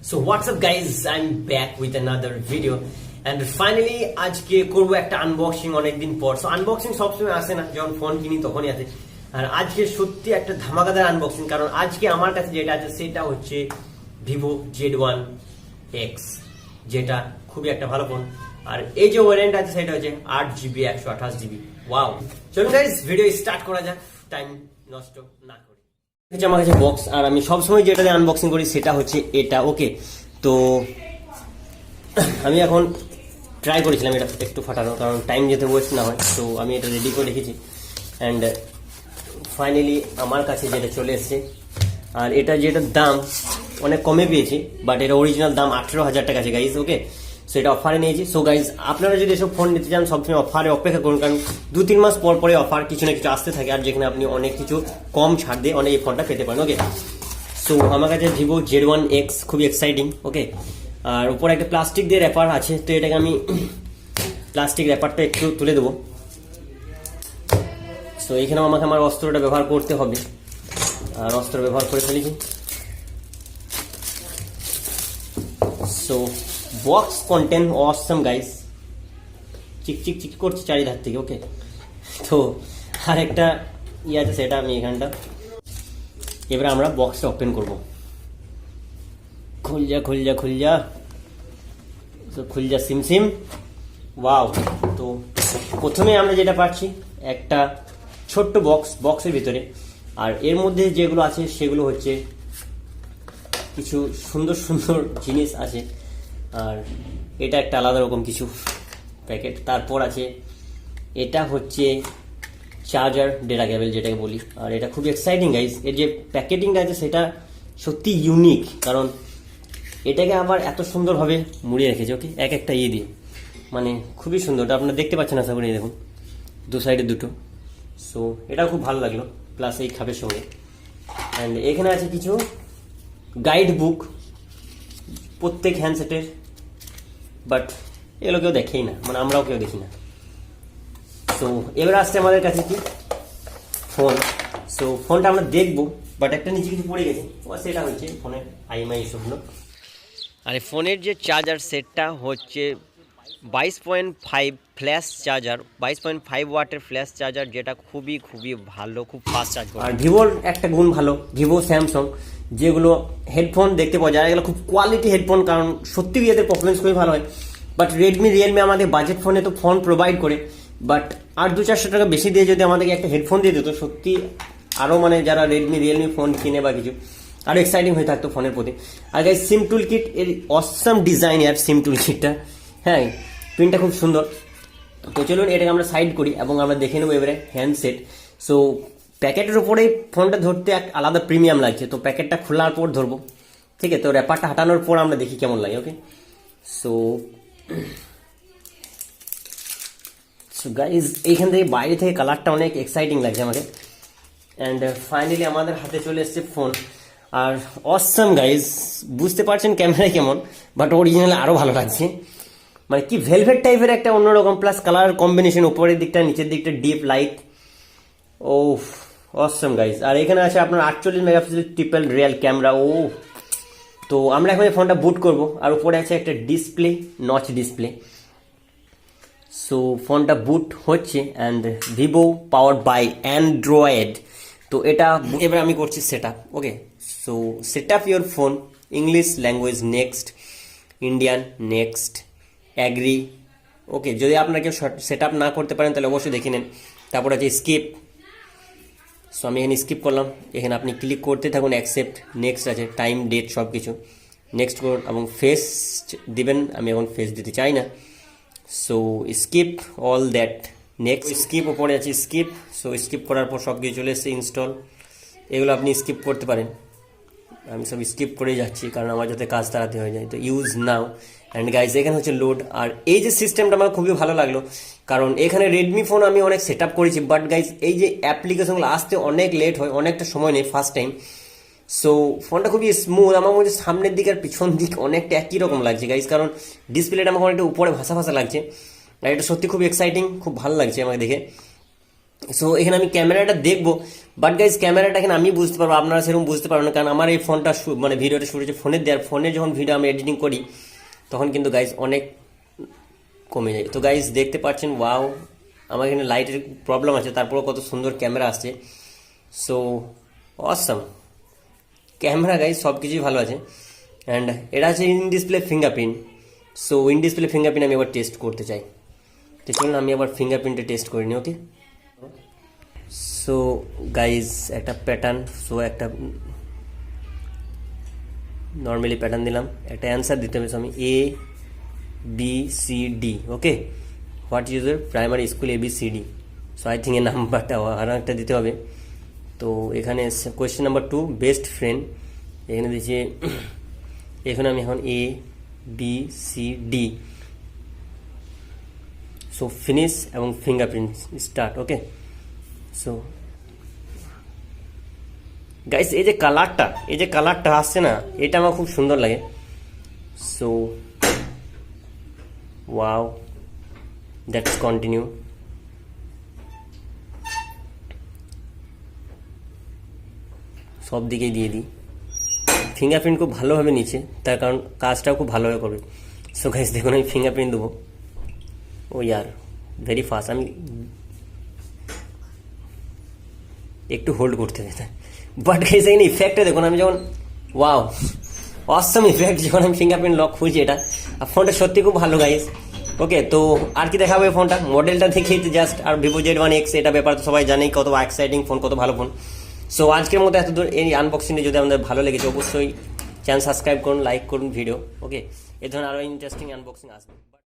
So what's up guys, I'm back with another video and finally আজকে করব একটা unboxing অনেকদিন পর। সো আনবক্সিং সবসময় আসে না, যখন ফোন কিনি তখনই আসে, আর আজকে সত্যি একটা ধামাকাদার আনবক্সিং। কারণ আজকে আমার কাছে যেটা আছে সেটা হচ্ছে Vivo Z1X, যেটা খুবই একটা ভালো ফোন। আর এই যে ওয়ারেন্ট আছে সেটা হচ্ছে 8GB 128GB। ওয়াও, চলুন গাইস ভিডিও স্টার্ট করা যাক, টাইম নষ্ট না করে। আমার কাছে বক্স, আর আমি সবসময় যেটা দিয়ে আনবক্সিং করি সেটা হচ্ছে এটা। ওকে, তো আমি এখন ট্রাই করেছিলাম এটা একটু ফাটানো, কারণ টাইম যেতে ওয়েস্ট না হয়। তো আমি এটা রেডি করে রেখেছি অ্যান্ড ফাইনালি আমার কাছে যেটা চলে এসেছে। আর এটা যেটার দাম অনেক কমে পেয়েছি, বাট এটা অরিজিনাল দাম 18,000 টাকা আছে গাইজ। ওকে, সো এটা অফারে নিয়েছি। সো গাইজ আপনারা যদি এসব ফোন নিতে চান সবসময় অফারে অপেক্ষা করুন, কারণ 2-3 মাস পর পরে অফার কিছু না কিছু আসতে থাকে, আর যেখানে আপনি অনেক কিছু কম ছাড় দিয়ে অনেক এই ফোনটা পেতে পারেন। ওকে, সো আমার কাছে Vivo Z1X খুবই এক্সাইটিং। ওকে, আর উপরে একটা প্লাস্টিক দিয়ে র্যাপার আছে, তো এটাকে আমি প্লাস্টিক র্যাপারটা একটু তুলে দেবো। সো এখানেও আমাকে আমার অস্ত্রটা ব্যবহার করতে হবে, আর অস্ত্র ব্যবহার করে ফেলেছি। সো বক্স কন্টেন্ট অসম গাইস, চিক চিক চিক করছে চারিধার থেকে। ওকে, তো আর একটা ইয়ে আছে, সেটা আমি এখানটা এবারে আমরা বক্সটা ওপেন করব। খুল যা খুল যা খুল যা, তো খুল যা সিম সিম। ওয়াও, তো প্রথমে আমরা যেটা পাচ্ছি একটা ছোট্ট বক্সের ভিতরে, আর এর মধ্যে যেগুলো আছে সেগুলো হচ্ছে কিছু সুন্দর সুন্দর জিনিস আছে, আর এটা একটা আলাদা রকম কিছু প্যাকেট। তারপর আছে এটা হচ্ছে চার্জার ডেটা কেবল যেটাকে বলি, আর এটা খুবই এক্সাইটিং গাইজ। এর যে প্যাকেটিংটা আছে সেটা সত্যি ইউনিক, কারণ এটাকে আবার এত সুন্দরভাবে মুড়িয়ে রেখেছে। ওকে, এক একটা ইয়ে দিয়ে, মানে খুবই সুন্দর। এটা আপনারা দেখতে পাচ্ছেন আশা করি, দেখুন দু সাইডে দুটো। সো এটাও খুব ভালো লাগলো, প্লাস এই খাপের সঙ্গে। অ্যান্ড এখানে আছে কিছু গাইড বুক প্রত্যেক হ্যান্ডসেটের, বাট এগুলো কেউ দেখেই না, মানে আমরাও কেউ দেখি না। সো এবার আসছে আমাদের কাছে কি ফোন। সো ফোনটা আমরা দেখবো, বাট একটা নিচে কিছু পড়ে গেছে, সেটা হচ্ছে ফোনের IMEI এসবগুলো। আর ফোনের যে চার্জার সেটটা হচ্ছে 22.5 ফ্ল্যাশ চার্জার, 22.5 ওয়াটের ফ্ল্যাশ চার্জার, যেটা খুবই খুবই ভালো, খুব ফাস্ট চার্জ করে। আর ভিভোর একটা গুণ ভালো, ভিভো স্যামসাং যেগুলো হেডফোন দেখতে পাওয়া যায় এগুলো খুব কোয়ালিটি হেডফোন, কারণ সত্যি এদের পারফরমেন্স খুবই ভালো হয়। বাট রেডমি রিয়েলমি আমাদের বাজেট ফোনে তো ফোন প্রোভাইড করে, বাট আর 200-400 টাকা বেশি দিয়ে যদি আমাদেরকে একটা হেডফোন দিয়ে দিত, সত্যি আরও মানে যারা রেডমি রিয়েলমি ফোন কিনে বা কিছু আরও এক্সাইটিং হয়ে থাকতো ফোনের প্রতি। আর গাইস সিম টুল কিট, এর অসাম ডিজাইন আর সিম টুল কিটটা, হ্যাঁ প্রিন্টটা খুব সুন্দর। তো চলুন এটাকে আমরা সাইড করি এবং আমরা দেখে নেবো এবারে হ্যান্ডসেট। সো প্যাকেটের উপরেই ফোনটা ধরতে এক আলাদা প্রিমিয়াম লাগছে, তো প্যাকেটটা খোলার পর ধরবো, ঠিক আছে? তো র্যাপারটা হাঁটানোর পর আমরা দেখি কেমন লাগে। ওকে, সো গাইজ এইখান থেকে বাইরে থেকে কালারটা অনেক এক্সাইটিং লাগছে আমাকে। অ্যান্ড ফাইনালি আমাদের হাতে চলে এসছে ফোন, আর অসাম গাইজ, বুঝতে পারছেন ক্যামেরায় কেমন, বাট অরিজিনাল আরও ভালো লাগছে। মানে কি ভেলভেট টাইপের একটা অন্যরকম, প্লাস কালার কম্বিনেশন, উপরের দিকটা নিচের দিকটা ডিপ লাইট। ও অসাম গাইজ। আর এখানে আছে আপনার 48 মেগাপিক্সেল ট্রিপল রিয়েল ক্যামেরা। ও, তো আমরা এখন এই ফোনটা বুট করব, আর উপরে আছে একটা ডিসপ্লে, নচ ডিসপ্লে। সো ফোনটা বুট হচ্ছে, and Vivo powered by Android. তো এটা এবার আমি করছি set up. Okay, so set up your phone, English language next, Indian next, agree. Okay, যদি আপনারা কেউ সেট আপ না করতে পারেন তাহলে অবশ্যই দেখে নেন। তারপর আছে স্কিপ। সো আমি এখানে স্কিপ করলাম, এখানে আপনি ক্লিক করতে থাকুন, অ্যাকসেপ্ট, নেক্সট আছে, টাইম ডেট সব কিছু নেক্সট করুন, এবং ফেস দিবেন। আমি এখন ফেস দিতে চাই না, so skip all that, next skip. ওপরে আছে স্কিপ। সো স্কিপ করার পর সব কিছু চলে এসছে, ইনস্টল, এগুলো আপনি স্কিপ করতে পারেন। আমি সব স্কিপ করে যাচ্ছি কারণ আমার যাতে কাজ তাড়াতাড়ি হয়ে যায়। তো ইউজ নাও, অ্যান্ড গাইজ এখানে হচ্ছে লোড। আর এই যে সিস্টেমটা আমার খুবই ভালো লাগলো, কারণ এখানে রেডমি ফোন আমি অনেক সেট আপ করেছি, বাট গাইজ এই যে অ্যাপ্লিকেশনগুলো আসতে অনেক লেট হয়, অনেকটা সময় নেই ফার্স্ট টাইম। সো ফোনটা খুবই স্মুথ, আমার মধ্যে সামনের দিক আর পিছন দিক অনেকটা একই রকম লাগছে গাইজ, কারণ ডিসপ্লেটা আমার অনেকটা উপরে ভাসা ভাসা লাগছে। আর এটা সত্যি খুব এক্সাইটিং, খুব ভালো লাগছে আমাকে দেখে। সো এখানে আমি ক্যামেরাটা দেখবো, বাট গাইজ ক্যামেরাটা এখানে আমি বুঝতে পারবো, আপনারা সেরকম বুঝতে পারবেন না, কারণ আমার এই ফোনটা মানে ভিডিওটা শুরু হচ্ছে ফোনের দেওয়ার, ফোনে যখন ভিডিও আমি এডিটিং করি তখন কিন্তু গাইজ অনেক কমে যায়। তো গাইজ দেখতে পাচ্ছেন, ওয়াও, আমার এখানে লাইটের প্রবলেম আছে, তারপরে কত সুন্দর ক্যামেরা আসছে। সো অসাম ক্যামেরা গাইজ, সব কিছুই ভালো আছে। অ্যান্ড এটা আছে in display fingerprint. So in display fingerprint আমি আবার টেস্ট করতে চাই, তো চলুন আমি আবার ফিঙ্গারপ্রিন্টে টেস্ট করে নিই। ওকে, সো গাইজ একটা প্যাটার্ন, সো একটা নর্মালি প্যাটার্ন দিলাম, একটা অ্যান্সার দিতে হবে। আমি A B C D, okay, what is your primary school A B C D. So I think এই নাম্বারটা আরও একটা দিতে হবে। তো এখানে কোয়েশ্চেন নাম্বার 2 বেস্ট ফ্রেন্ড, এখানে দিয়েছি, এখানে আমি এখন A B C D. So finish এবং fingerprint start. Okay, so guys এই যে কালারটা আসছে না, এটা আমার খুব সুন্দর লাগে। So wow, that's continue. সব দিকেই দিয়ে দিই, ফিঙ্গারপ্রিন্ট খুব ভালোভাবে নিচ্ছে, তার কারণ কাজটাও খুব ভালোভাবে করবে। সো গাইস দেখুন আমি ফিঙ্গারপ্রিন্ট দেবো, ও ইয়ার ভেরি ফাস্ট, আমি একটু হোল্ড করতে হবে, বাট গাইস এই ইফেক্টটা দেখুন, আমি যখন ওয়াও অসম ইফেক্ট, যখন আমি ফিঙ্গারপ্রিন্ট লক খুঁজি এটা, আর ফোনটা সত্যি খুব ভালো গাইস। ওকে, তো আর কি দেখাবো এই ফোনটা, মডেলটা দেখেই জাস্ট, আর ভিভো Z1X এটা ব্যাপার তো সবাই জানেই, কত এক্সাইটিং ফোন, কত ভালো ফোন। সো আজকের মতো এত দূর এই আনবক্সিংটা যদি আমাদের ভালো লেগেছে, অবশ্যই চ্যানেল সাবস্ক্রাইব করুন, লাইক করুন ভিডিও। ওকে, এই ধরনের আরও ইন্টারেস্টিং আনবক্সিং আসবে।